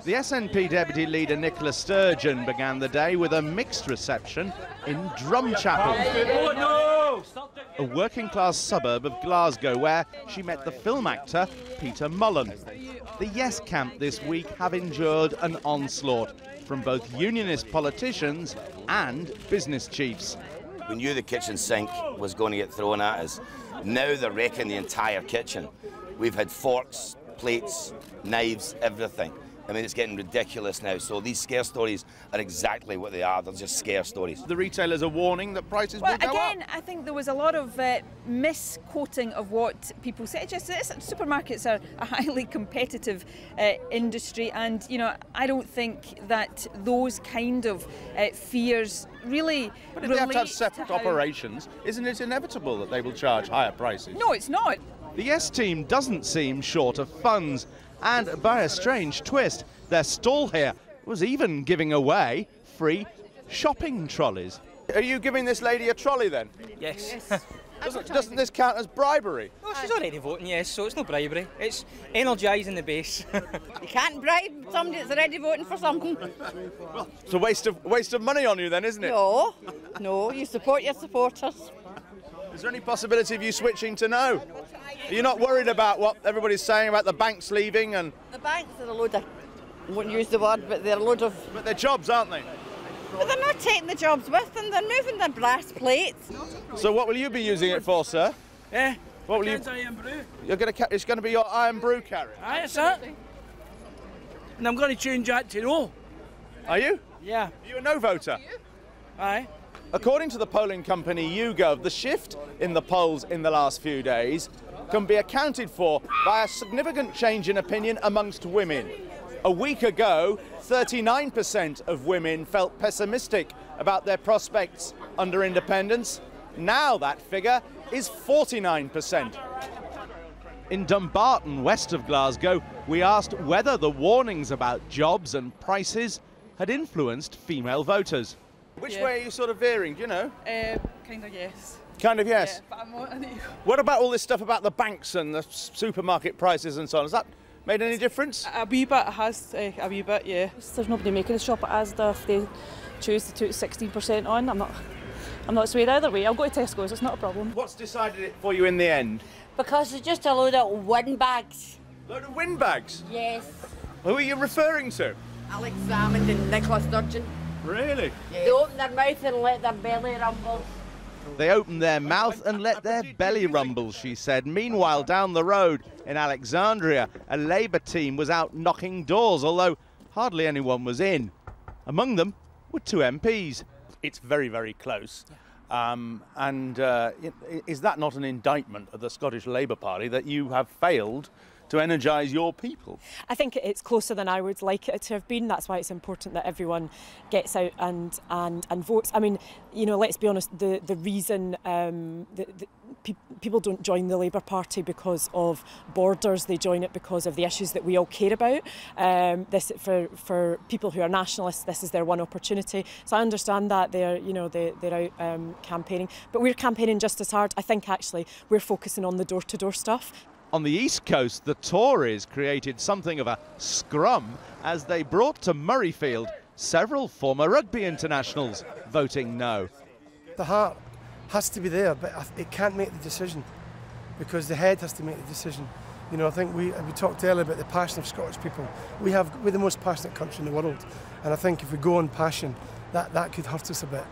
The SNP deputy leader Nicola Sturgeon began the day with a mixed reception in Drumchapel, a working-class suburb of Glasgow, where she met the film actor Peter Mullen. The Yes camp this week have endured an onslaught from both unionist politicians and business chiefs. We knew the kitchen sink was going to get thrown at us. Now they're wrecking the entire kitchen. We've had forks, plates, knives, everything. I mean, it's getting ridiculous now. So these scare stories are exactly what they are. They're just scare stories. The retailers are warning that prices will go up. Well, again, I think there was a lot of misquoting of what people said. Just supermarkets are a highly competitive industry, and you know, I don't think that those kind of fears really. But if they have to have separate operations, isn't it inevitable that they will charge higher prices? No, it's not. The Yes team doesn't seem short of funds, and by a strange twist, their stall here was even giving away free shopping trolleys. Are you giving this lady a trolley then? Yes. Doesn't this count as bribery? Well, she's already voting, yes, so it's no bribery. It's energising the base. You can't bribe somebody that's already voting for something. It's a waste of money on you then, isn't it? No, you support your supporters. Is there any possibility of you switching to no? Are you not worried about what everybody's saying about the banks leaving and... The banks are a load of, I won't use the word, but they're a load of... But they're jobs, aren't they? But they're not taking the jobs with them, they're moving their brass plates. So what will you be using it for, sir? What will you... Iron brew. It's going to be your iron brew carrot? Aye, that's it. And I'm going to change that to no. Are you? Yeah. Are you a no voter? Aye. According to the polling company YouGov, the shift in the polls in the last few days can be accounted for by a significant change in opinion amongst women. A week ago, 39% of women felt pessimistic about their prospects under independence. Now that figure is 49%. In Dumbarton, west of Glasgow, we asked whether the warnings about jobs and prices had influenced female voters. Which way are you sort of veering, do you know? Kind of yes. Kind of yes. Yeah, but What about all this stuff about the banks and the supermarket prices and so on? Has that made any difference? A wee bit has, a wee bit, yeah. There's nobody making us shop at Asda if they choose to put 16% on. I'm not swayed either way. I'll go to Tesco's, it's not a problem. What's decided it for you in the end? Because it's just a load of windbags. Load of windbags? Yes. Who are you referring to? Alex Salmond and Nicola Sturgeon. Really? Yes. They open their mouth and let their belly rumble. They opened their mouth and let their belly rumble, she said. Meanwhile, down the road in Alexandria, a Labour team was out knocking doors, although hardly anyone was in. Among them were 2 MPs. It's very, very close. Is that not an indictment of the Scottish Labour Party that you have failed to energise your people? I think it's closer than I would like it to have been. That's why it's important that everyone gets out and votes. I mean, you know, let's be honest, the reason people don't join the Labour Party because of borders, they join it because of the issues that we all care about. For people who are nationalists, this is their one opportunity. So I understand that they're out campaigning, but we're campaigning just as hard. I think actually we're focusing on the door-to-door stuff. On the East Coast, the Tories created something of a scrum as they brought to Murrayfield several former rugby internationals voting no. The heart has to be there, but it can't make the decision because the head has to make the decision. You know, I think we talked earlier about the passion of Scottish people. We're the most passionate country in the world, and I think if we go on passion, that could hurt us a bit.